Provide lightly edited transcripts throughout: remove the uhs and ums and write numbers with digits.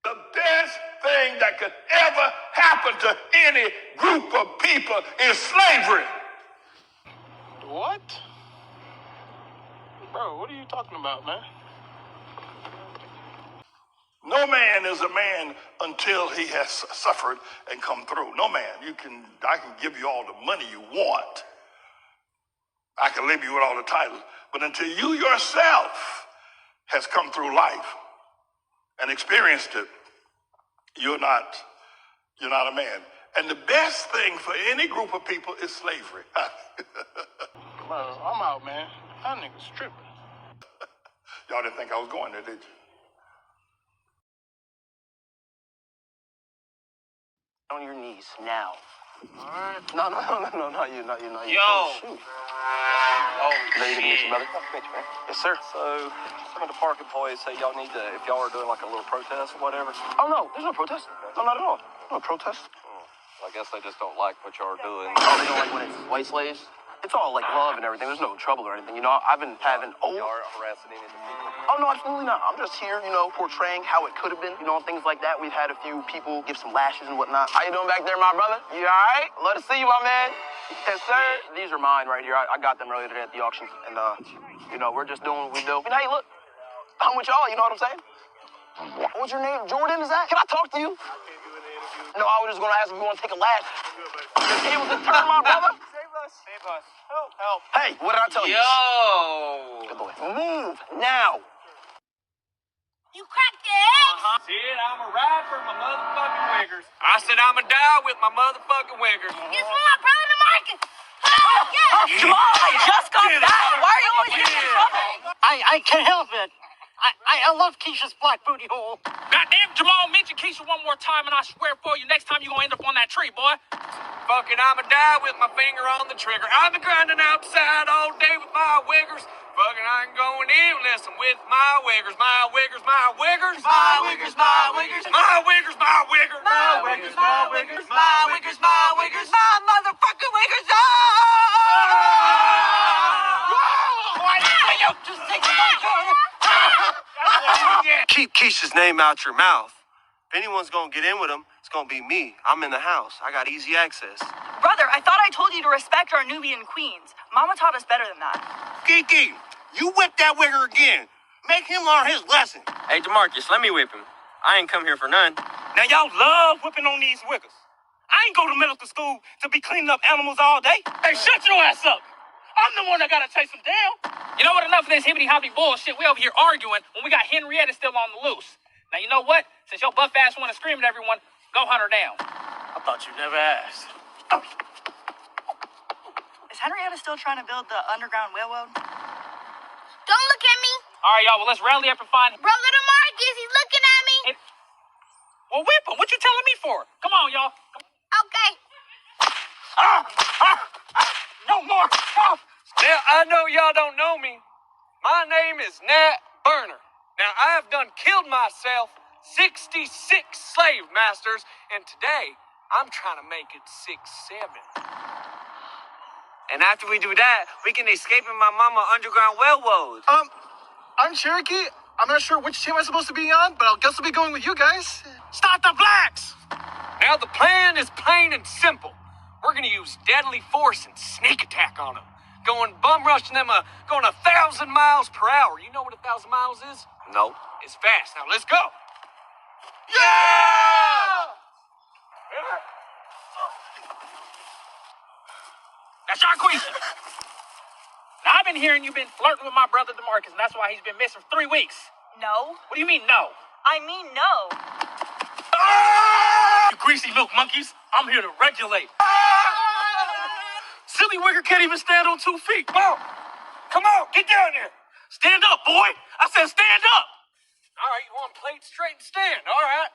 The best thing that could ever happen to any group of people is slavery. What? Bro, what are you talking about, man? No man is a man until he has suffered and come through. No man. I can give you all the money you want. I can leave you with all the titles. But until you yourself has come through life and experienced it, you're not a man. And the best thing for any group of people is slavery. Bro, I'm out, man. That nigga's tripping. Y'all didn't think I was going there, did you? On your knees now. Alright. No, not you. Yo! Oh, shoot. Oh, Ready to meet you, brother? Mitch, man. Yes, sir. So, some of the park employees say y'all need to, if y'all are doing like a little protest or whatever. Oh, no, there's no protest. No, not at all. No protest. I guess they just don't like what y'all are doing. Oh, they don't like when it's white slaves? It's all like love and everything. There's no trouble or anything. You know, I've been having... Y'all are harassing any of the people. Oh, no, absolutely not. I'm just here, portraying how it could have been, things like that. We've had a few people give some lashes and whatnot. How you doing back there, my brother? You all right? Love to see you, my man. Yes, sir. These are mine right here. I got them earlier today at the auction. And, we're just doing what we do. And hey, look, I'm with y'all, you know what I'm saying? What's your name? Jordan, is that? Can I talk to you? No, I was just going to ask if you want to take a lash. Your table's a turn, my brother. Save us. Help. Hey, what did I tell you? Yo! Good boy. Move now. You cracked the eggs? Said I'ma ride for my motherfucking wiggers. I said I'ma die with my motherfucking wiggers. It's for my brother DeMarcus. Oh, yes. Jamal, I just got back. Why are you always getting in trouble? I can't help it. I love Keisha's black booty hole. Goddamn, Jamal, mention Keisha one more time, and I swear for you, next time you're gonna end up on that tree, boy. Fucking I'ma die with my finger on the trigger. I've been grinding outside all day with my wiggers. Fucking I ain't going in listen with my wiggers. My wiggers. My wiggers, my wiggers. My wiggers, my wiggers. My wiggers, my wiggers. My wiggers, my wiggers. My wiggers. My motherfucking wiggers. You just take the Keep Keisha's name out your mouth. If anyone's gonna get in with him, it's gonna be me. I'm in the house. I got easy access. Brother, I thought I told you to respect our Nubian queens. Mama taught us better than that. Kiki, you whip that wigger again. Make him learn his lesson. Hey, DeMarcus, let me whip him. I ain't come here for none. Now, y'all love whipping on these wiggers. I ain't go to medical school to be cleaning up animals all day. Hey, shut your ass up. I'm the one that gotta chase them down. You know what? Enough of this hibbity-hobbity bullshit. We over here arguing when we got Henrietta still on the loose. Now, you know what? Since your buff ass want to scream at everyone, go hunt her down. I thought you never asked. Is Henrietta still trying to build the underground railroad? Don't look at me. All right, y'all. Well, let's rally up and find him. Brother DeMarcus, he's looking at me. Well, whip him. What you telling me for? Come on, y'all. Okay. No more. Now, I know y'all don't know me. My name is Nat Burner. Now, I have done killed myself 66 slave masters, and today, I'm trying to make it 6-7. And after we do that, we can escape in my mama underground railroad. I'm Cherokee. I'm not sure which team I'm supposed to be on, but I guess I'll be going with you guys. Stop the blacks. Now, the plan is plain and simple. We're gonna use deadly force and sneak attack on them. Going bum rushing them, going 1,000 miles per hour. You know what 1,000 miles is? No. It's fast. Now, let's go. Yeah! Now, Sharquisha. Now, I've been hearing you've been flirting with my brother DeMarcus, and that's why he's been missing for 3 weeks. No. What do you mean, no? I mean no. You greasy milk monkeys, I'm here to regulate. Silly wigger can't even stand on 2 feet. Come on, get down there. Stand up, boy. I said stand up. All right, you want to play it straight and stand. All right.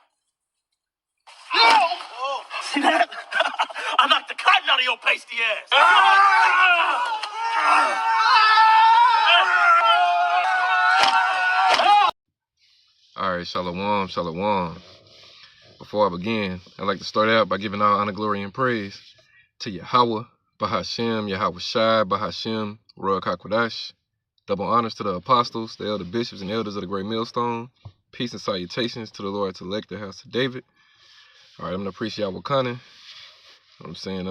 No! See that? I knocked the cotton out of your pasty ass. All right, shalom, shalom. Before I begin, I'd like to start out by giving all honor, glory, and praise to Yahweh, Bahashem, Yahweh Shai, Bahashem, Ruach HaKodesh. Double honors to the apostles, the elder bishops, and elders of the Great Millstone, Peace and salutations to the Lord elect the house of David. All right, I'm going to appreciate Wakana. I'm saying,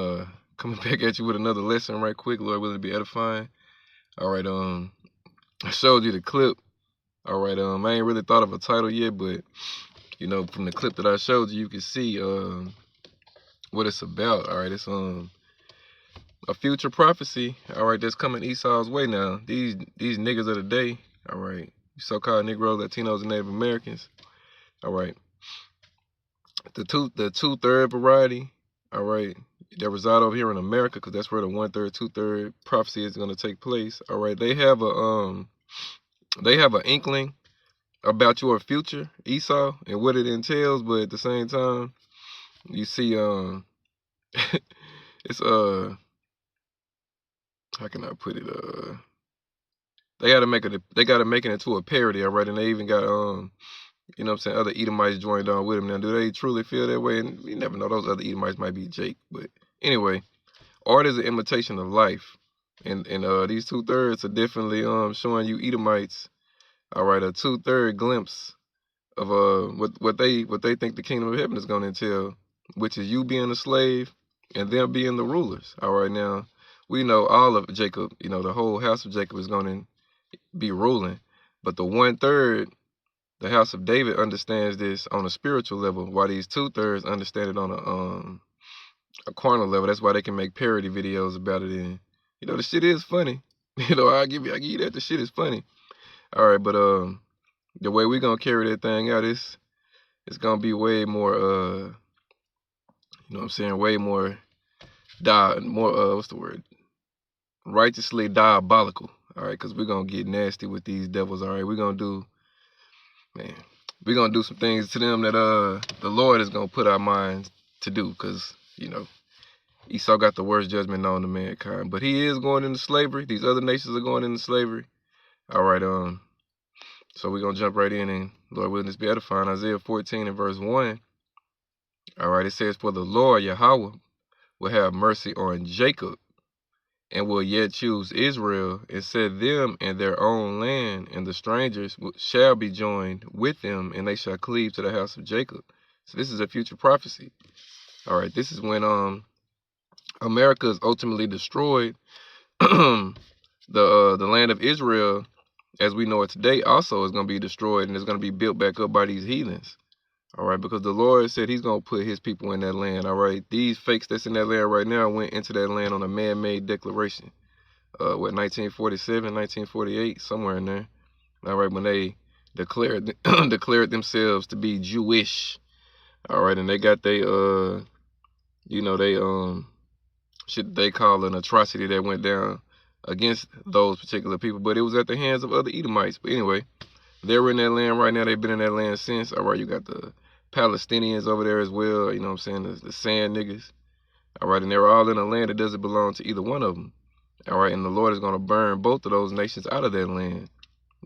coming back at you with another lesson right quick. Lord willing to be edifying. All right, I showed you the clip. All right, I ain't really thought of a title yet, but, you know, from the clip that I showed you, you can see what it's about. All right, it's a future prophecy, all right, that's coming Esau's way now. These niggas of the day, all right, so-called Negroes, Latinos, and Native Americans, all right, the two-third variety, all right, that reside over here in America, because that's where the 1/3, 2/3 prophecy is going to take place. All right, they have an inkling about your future, Esau, and what it entails, but at the same time, you see, it's how can I put it? They gotta make it into a parody, all right, and they even got you know what I'm saying, other Edomites joined on with them. Now, do they truly feel that way? And you never know, those other Edomites might be Jake, but anyway, art is an imitation of life, and these 2/3 are definitely showing you Edomites, all right, a 2/3 glimpse of what they think the kingdom of heaven is gonna entail, which is you being a slave and them being the rulers. All right, now we know all of Jacob, you know, the whole house of Jacob is gonna be ruling, but the 1/3, the house of David, understands this on a spiritual level, while these 2/3 understand it on a carnal level. That's why they can make parody videos about it, and you know the shit is funny. You know, I give you that, the shit is funny. All right, but the way we gonna carry that thing out is it's gonna be way more you know what I'm saying, way more what's the word? Righteously diabolical. All right, because we're gonna get nasty with these devils. All right, we're gonna do some things to them that the Lord is gonna put our minds to do, because you know Esau got the worst judgment known to mankind, but he is going into slavery. These other nations are going into slavery. All right, so we're gonna jump right in, and Lord willing this be edifying. Isaiah 14 and verse 1. All right, it says, "For the Lord Yahweh will have mercy on Jacob, and will yet choose Israel, and set them in their own land, and the strangers shall be joined with them, and they shall cleave to the house of Jacob." So this is a future prophecy. All right, this is when America is ultimately destroyed. The land of Israel, as we know it today, also is going to be destroyed, and it's going to be built back up by these heathens. All right, because the Lord said he's going to put his people in that land. All right, these fakes that's in that land right now went into that land on a man-made declaration. 1947, 1948, somewhere in there. All right, when they declared themselves to be Jewish. All right, and they got they you know, they shit they call an atrocity that went down against those particular people, but it was at the hands of other Edomites. But anyway, they're in that land right now. They've been in that land since. All right, you got the Palestinians over there as well, you know what I'm saying, the sand niggas. All right, and they're all in a land that doesn't belong to either one of them. All right, and the Lord is going to burn both of those nations out of that land.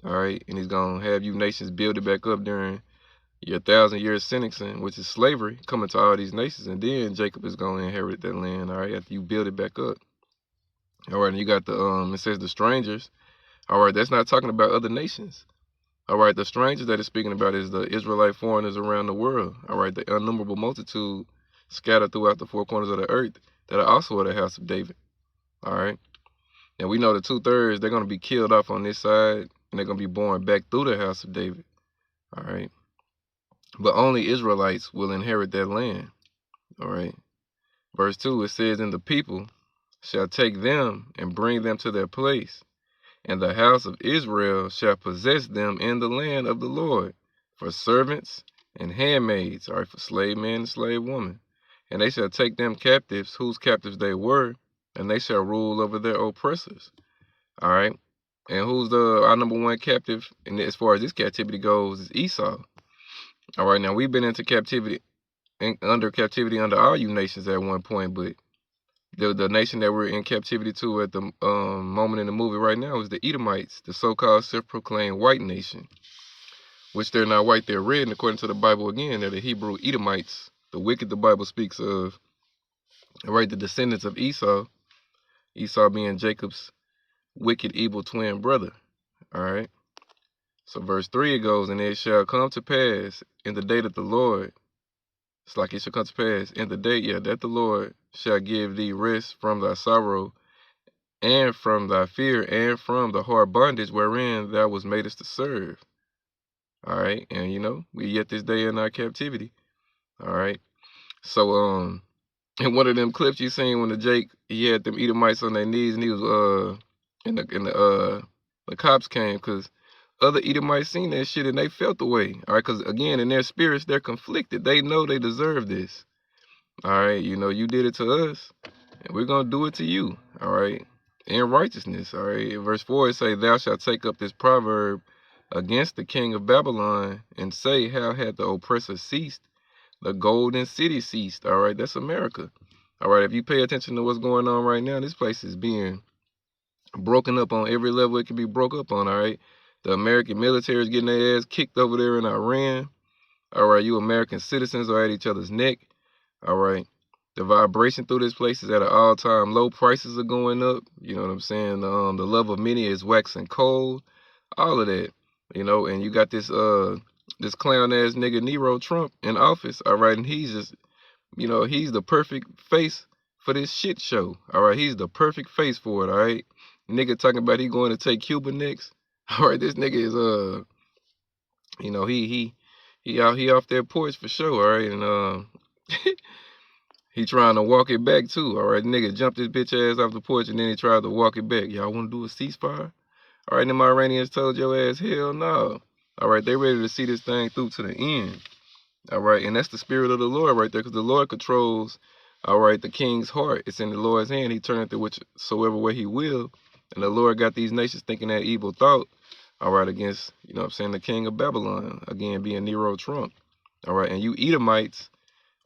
All right, and he's going to have you nations build it back up during your 1,000-year sentencing, which is slavery, coming to all these nations, and then Jacob is going to inherit that land, all right, after you build it back up. All right, and you got the, it says the strangers. All right, that's not talking about other nations. All right, the strangers that it's speaking about is the Israelite foreigners around the world. All right, the innumerable multitude scattered throughout the four corners of the earth that are also of the house of David. All right, and we know the 2/3, they're going to be killed off on this side, and they're going to be born back through the house of David. All right, but only Israelites will inherit that land. All right, verse 2, it says, "And the people shall take them and bring them to their place, and the house of Israel shall possess them in the land of the Lord for servants and handmaids," all right, for slave man and slave woman. "And they shall take them captives, whose captives they were, and they shall rule over their oppressors." All right, and who's our number one captive? And as far as this captivity goes, is Esau. All right, now we've been into captivity, under all you nations at one point, but the nation that we're in captivity to at the moment in the movie right now is the Edomites, the so-called self-proclaimed white nation, which they're not white, they're red, and according to the Bible again, they're the Hebrew Edomites, the wicked the Bible speaks of. All right, the descendants of Esau being Jacob's wicked, evil twin brother. All right, So verse 3 it goes, and it shall come to pass in the day that the Lord, it's like it shall come to pass in the day, that the Lord shall give thee rest from thy sorrow and from thy fear and from the hard bondage wherein thou was madest to serve. All right. And we yet this day in our captivity. All right. So in one of them clips you seen when he had them Edomites on their knees and he was the cops came because other Edomites seen that shit and they felt the way. All right, because again in their spirits they're conflicted. They know they deserve this. All right, you did it to us, and we're gonna do it to you. All right, in righteousness. All right, in verse 4 it say, "Thou shalt take up this proverb against the king of Babylon and say, how had the oppressor ceased? The golden city ceased." All right, that's America. All right, if you pay attention to what's going on right now, this place is being broken up on every level it can be broke up on. All right, the American military is getting their ass kicked over there in Iran. All right, you American citizens are at each other's neck. All right, the vibration through this place is at an all-time low. Prices are going up. You know what I'm saying? The love of many is waxing cold. All of that, and you got this this clown ass nigga Nero Trump in office. All right, and he's just, he's the perfect face for this shit show. All right, he's the perfect face for it. All right, nigga talking about he going to take Cuba next. All right, this nigga is he off their porch for sure. All right, and he trying to walk it back too. All right, nigga jumped his bitch ass off the porch and then he tried to walk it back. Y'all want to do a ceasefire? All right, them Iranians told your ass hell no. All right, they ready to see this thing through to the end. All right, and that's the spirit of the Lord right there, because the Lord controls, all right, the king's heart. It's in the Lord's hand. He turneth it whichsoever way he will. And the Lord got these nations thinking that evil thought, all right, against, the king of Babylon, again, being Nero Trump. All right, and you Edomites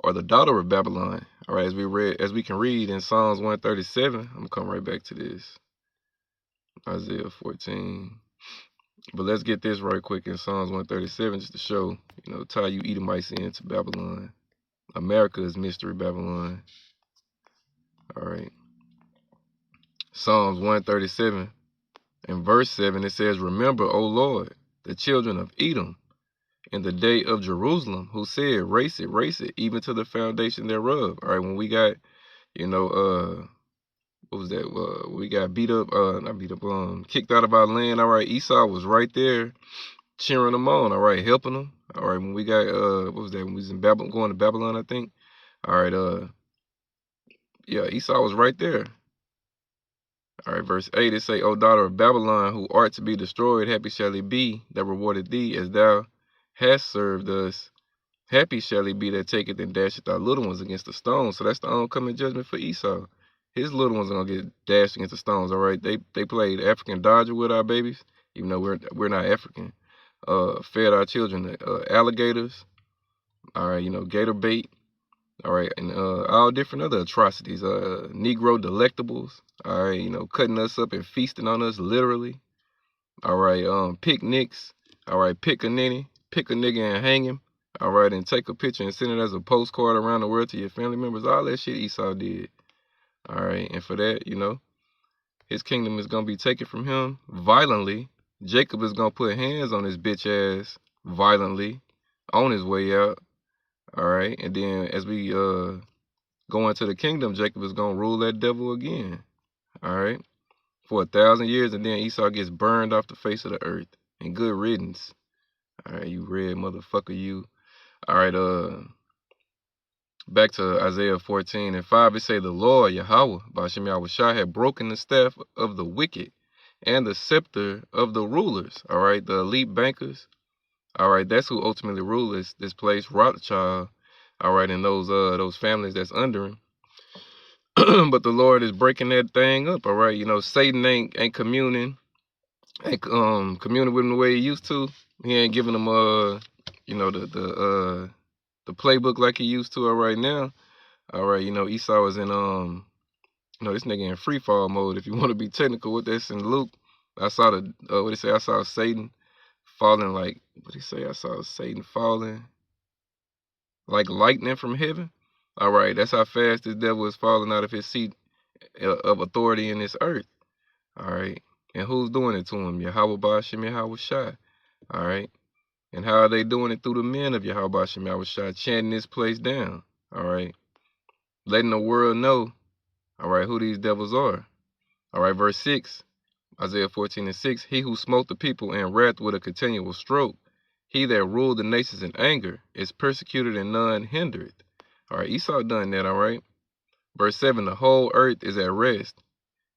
are the daughter of Babylon. All right, as we can read in Psalms 137. I'm going to come right back to this. Isaiah 14. But let's get this right quick in Psalms 137 just to show, tie you Edomites into Babylon. America is mystery Babylon. All right. Psalms 137 and verse 7, it says, "Remember, O Lord, the children of Edom in the day of Jerusalem, who said, race it, even to the foundation thereof." All right, when we got, what was that? We got kicked out of our land. All right, Esau was right there cheering them on. All right, helping them. All right, when we got, what was that? When we was in Babylon, going to Babylon, I think. All right, Esau was right there. All right, verse 8, it say, "O daughter of Babylon, who art to be destroyed, happy shall he be that rewarded thee, as thou hast served us. Happy shall he be that taketh and dasheth thy little ones against the stones." So that's the oncoming judgment for Esau. His little ones are gonna get dashed against the stones. All right, they played African Dodger with our babies, even though we're not African. Fed our children alligators. All right, gator bait. All right, and all different other atrocities. Negro delectables. All right, cutting us up and feasting on us literally. All right, picnics. All right, pick a nigga and hang him. All right, and take a picture and send it as a postcard around the world to your family members. All that shit Esau did. All right, and for that, his kingdom is going to be taken from him violently. Jacob is going to put hands on his bitch ass violently on his way out. All right, and then as we go into the kingdom, Jacob is going to rule that devil again. All right, for 1,000 years, and then Esau gets burned off the face of the earth. And good riddance. All right, you red motherfucker, you. All right, back to Isaiah 14 and 5, it say, "The Lord, Yahweh, Ba'ashem Yahushua, had broken the staff of the wicked and the scepter of the rulers." All right, the elite bankers. All right, that's who ultimately rule this place, Rothschild. All right, and those families that's under him. But the Lord is breaking that thing up. All right, Satan ain't communing with him the way he used to. He ain't giving them the playbook like he used to. All right now. All right, Esau is in this nigga in free fall mode. If you want to be technical with this in Luke, I saw I saw Satan falling like, I saw Satan falling like lightning from heaven. All right, that's how fast this devil is falling out of his seat of authority in this earth. All right, and who's doing it to him? Yahweh Ba'ashem Yahushua. All right. And how are they doing it? Through the men of Yahweh Hashem Yahushua, chanting this place down. All right. Letting the world know, all right, who these devils are. All right, verse 6, Isaiah 14:6. He who smote the people in wrath with a continual stroke, he that ruled the nations in anger, is persecuted and none hindered. All right, Esau done that, all right. Verse 7, the whole earth is at rest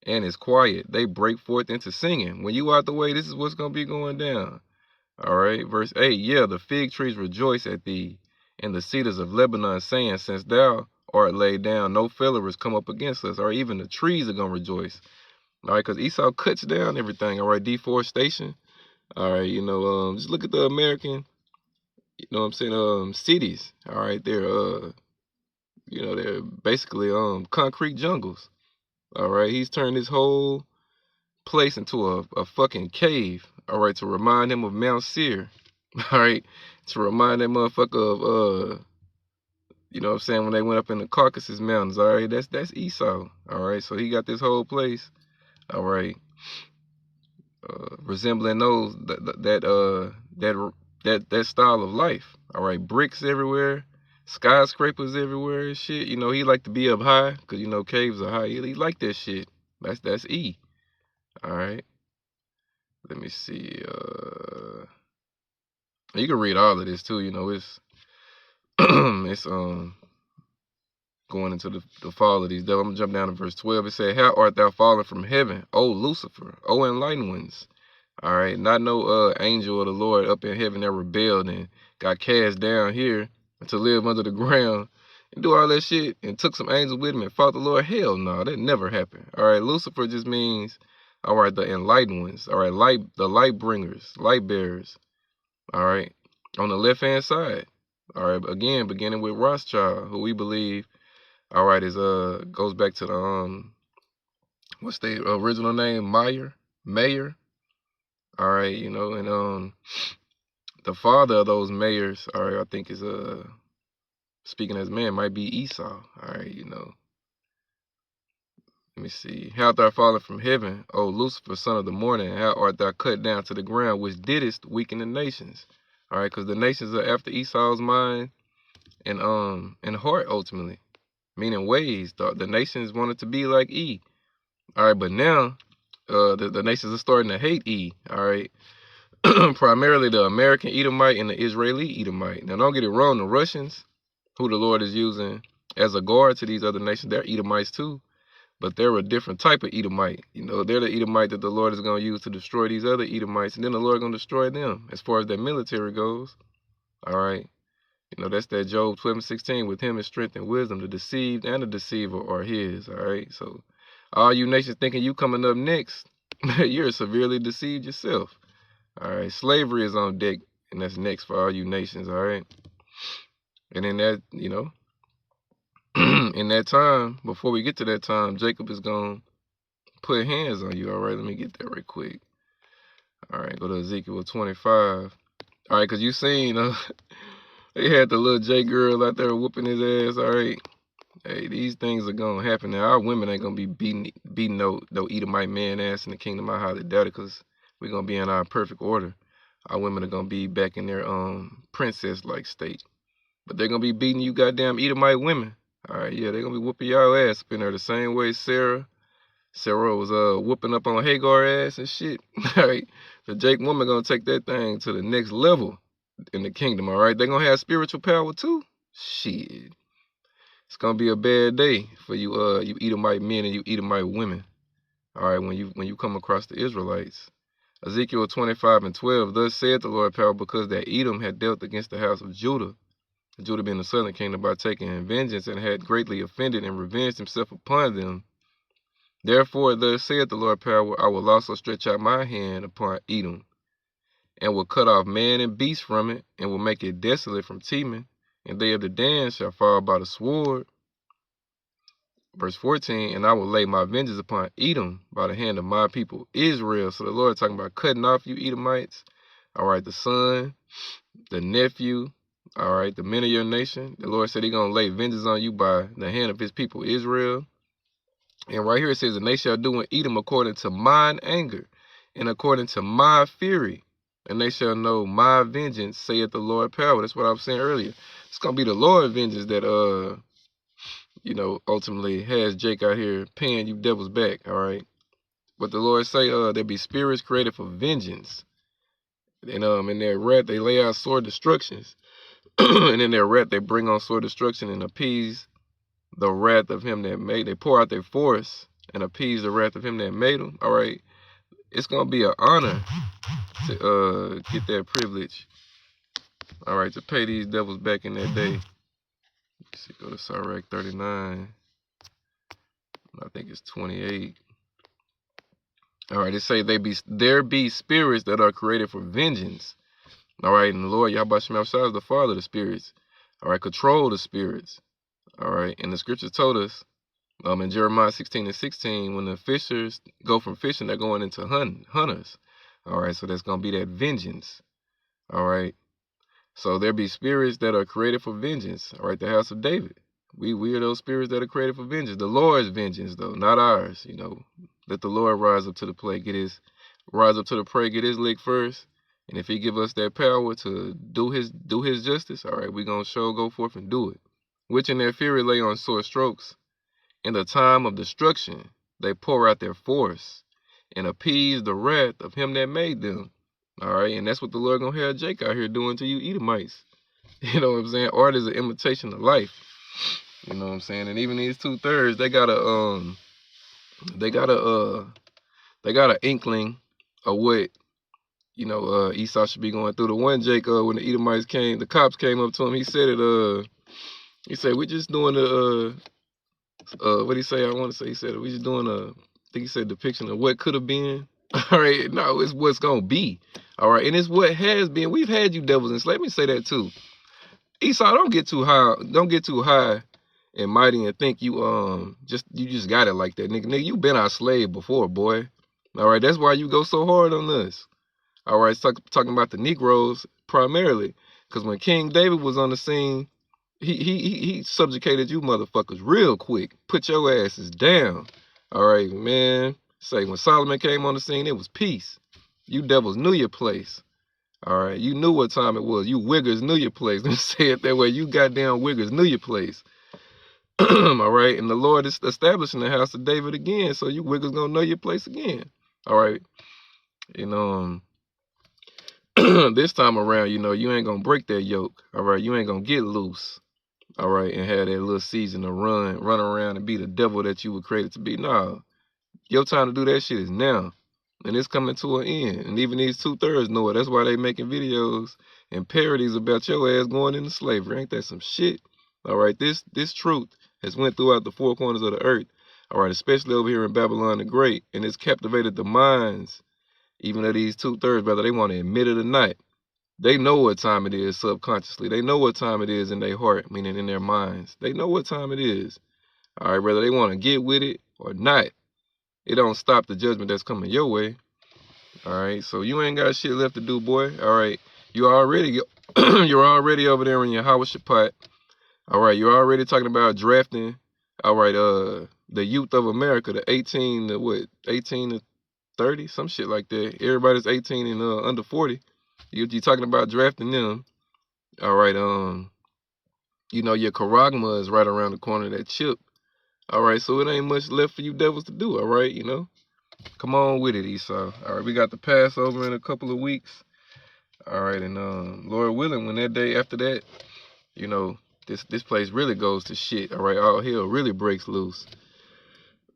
and is quiet. They break forth into singing. When you out the way, this is what's going to be going down. All right, verse 8, yeah, the fig trees rejoice at thee, and the cedars of Lebanon saying, since thou art laid down, no fellers come up against us, or even the trees are going to rejoice. All right, because Esau cuts down everything, all right, deforestation. All right, you know, just look at the American, you know what I'm saying, cities, all right, they're, you know, they're basically concrete jungles. All right, he's turned this whole place into a fucking cave, all right, to remind him of Mount Seir, all right, to remind that motherfucker of, you know what I'm saying, when they went up in the Caucasus Mountains, all right, that's Esau, all right, so he got this whole place, all right, resembling those, that style of life, all right, bricks everywhere, skyscrapers everywhere and shit, you know, he like to be up high, because, you know, caves are high, he like that shit, that's E, all right. Let me see. You can read all of this too. You know, it's it's going into the fall of these devils. I'm gonna jump down to verse 12. It said, "How art thou fallen from heaven, O Lucifer, O enlightened ones?" All right, not no angel of the Lord up in heaven that rebelled and got cast down here to live under the ground and do all that shit and took some angels with him and fought the Lord. Hell no, that never happened. All right, Lucifer just means, all right, the enlightened ones, all right, the light bringers, light bearers, all right, on the left-hand side, all right, again, beginning with Rothschild, who we believe, all right, is, goes back to the, what's the original name, Mayer, all right, you know, and, the father of those mayors, all right, I think is, speaking as man, might be Esau, all right, you know. Let me see. How art thou fallen from heaven, O Lucifer, son of the morning? How art thou cut down to the ground, which didst weaken the nations? All right, because the nations are after Esau's mind and heart ultimately, meaning ways. The nations wanted to be like E. All right, but now the nations are starting to hate E. All right, primarily the American Edomite and the Israeli Edomite. Now, don't get it wrong. The Russians, who the Lord is using as a guard to these other nations, they're Edomites too. But they're a different type of Edomite. You know, they're the Edomite that the Lord is going to use to destroy these other Edomites. And then the Lord is going to destroy them as far as their military goes. All right. You know, that's that Job 12:16. With him is strength and wisdom. The deceived and the deceiver are his. All right. So all you nations thinking you coming up next, you're severely deceived yourself. All right. Slavery is on deck. And that's next for all you nations. All right. And in that, you know, in that time, before we get to that time, Jacob is going to put hands on you. All right, let me get that right quick. All right, go to Ezekiel 25. All right, because you seen, they had the little J girl out there whooping his ass. All right, hey, these things are going to happen now. Our women ain't going to be beating no Edomite man ass in the kingdom. I highly doubt it, because we're going to be in our perfect order. Our women are going to be back in their princess-like state. But they're going to be beating you goddamn Edomite women. All right, yeah, they're going to be whooping y'all ass up in there the same way Sarah was whooping up on Hagar ass and shit. All right, the Jake woman going to take that thing to the next level in the kingdom, all right? They're going to have spiritual power too? Shit. It's going to be a bad day for you you Edomite men and you Edomite women. All right, when you come across the Israelites. Ezekiel 25:12, thus saith the Lord power, because that Edom had dealt against the house of Judah, Judah being the southern kingdom, by taking vengeance, and had greatly offended and revenged himself upon them. Therefore, thus saith the Lord power, I will also stretch out my hand upon Edom, and will cut off man and beast from it, and will make it desolate from Teman, and they of the Dan shall fall by the sword. Verse 14, and I will lay my vengeance upon Edom by the hand of my people Israel. So the Lord talking about cutting off you Edomites. All right, the son, the nephew, all right, the men of your nation. The Lord said he's going to lay vengeance on you by the hand of his people Israel. And right here it says, and they shall do in Edom according to mine anger and according to my fury. and they shall know my vengeance, saith the Lord power. That's what I was saying earlier. It's gonna be the Lord vengeance that ultimately has Jake out here paying you devils back. All right. But the Lord say there be spirits created for vengeance. And in their wrath they lay out sore destructions. And in their wrath they bring on sore destruction and appease the wrath of him that made. They pour out their force and appease the wrath of him that made them. All right. It's gonna be an honor to get that privilege. All right, to pay these devils back in that day. Let's see, go to Sirach 39. I think it's 28. All right, it say there be spirits that are created for vengeance. All right, and the Lord Yahweh Shem is the Father of the spirits. All right, control the spirits. All right, and the scriptures told us in Jeremiah 16:16, when the fishers go from fishing, they're going into hunters. All right, so that's gonna be that vengeance. All right, so there be spirits that are created for vengeance. All right, the house of David. We are those spirits that are created for vengeance. The Lord's vengeance, though, not ours. Let the Lord rise up to the plate, rise up to the prey, get his lick first. And if he give us that power to do his justice, all right, we gonna go forth and do it. Which in their fury lay on sore strokes. In the time of destruction, they pour out their force and appease the wrath of him that made them. All right, and that's what the Lord gonna have Jake out here doing to you Edomites. You know what I'm saying? Art is an imitation of life. You know what I'm saying? And even these 2/3, they got an inkling of what Esau should be going through. The one Jake, when the Edomites came, the cops came up to him. He said we're just doing what did he say? I want to say he said we just doing I think he said depiction of what could have been. All right, no, it's what's gonna be. All right, and it's what has been. We've had you devils enslaved. Let me say that too. Esau, don't get too high and mighty and think you just got it like that, nigga. Nigga, you been our slave before, boy. All right, that's why you go so hard on us. All right, talking about the Negroes primarily, because when King David was on the scene, he subjugated you motherfuckers real quick. Put your asses down. All right, man. Say when Solomon came on the scene, it was peace. You devils knew your place. All right, you knew what time it was. You wiggers knew your place. Let me say it that way. You goddamn wiggers knew your place. All right, and the Lord is establishing the house of David again, so you wiggers gonna know your place again. All right, this time around, you ain't gonna break that yoke. All right, you ain't gonna get loose. All right, and have that little season to run around and be the devil that you were created to be. No, your time to do that shit is now, and it's coming to an end. And even these 2/3 know it. That's why they making videos and parodies about your ass going into slavery. Ain't that some shit? All right, this truth has went throughout the four corners of the earth. All right, especially over here in Babylon the Great, and it's captivated the minds, even of these 2/3, whether they want to admit it or not. They know what time it is subconsciously. They know what time it is in their heart, meaning in their minds. They know what time it is. All right, whether they want to get with it or not, it don't stop the judgment that's coming your way. All right, so you ain't got shit left to do, boy. All right, you're already over there in your Hawashapot. All right, you're already talking about drafting. All right, the youth of America, the 18 to 30, some shit like that. Everybody's 18 and under 40. You're talking about drafting them. All right, your Karagma is right around the corner of that chip. All right, so it ain't much left for you devils to do. All right, come on with it, Esau. All right, we got the Passover in a couple of weeks. All right, and Lord willing, when that day after that, this place really goes to shit. All right, all hell really breaks loose.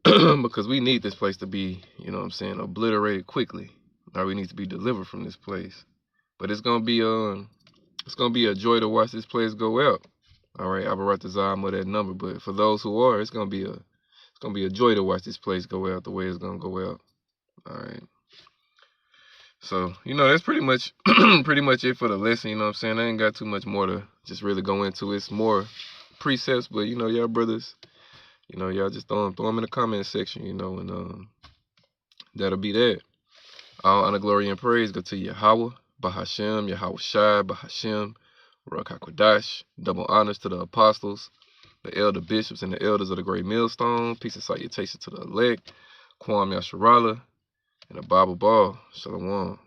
Because we need this place to be, obliterated quickly. All right, we need to be delivered from this place. But it's gonna be a joy to watch this place go out. All right, Abaratazam of that number. But for those who are, it's gonna be a joy to watch this place go out the way it's gonna go out. All right. So that's pretty much it for the lesson. You know what I'm saying? I ain't got too much more to just really go into. It's more precepts, but y'all brothers, y'all just throw them in the comment section. And that'll be that. All honor, glory, and praise go to Yahweh, Bahashem, Yahweh Shai, Bahashem, Ruach HaKodash. Double honors to the apostles, the elder bishops, and the elders of the great millstone. Peace and salutation to the elect, Kwam Yasharala, and the Bible Ball. Shalom.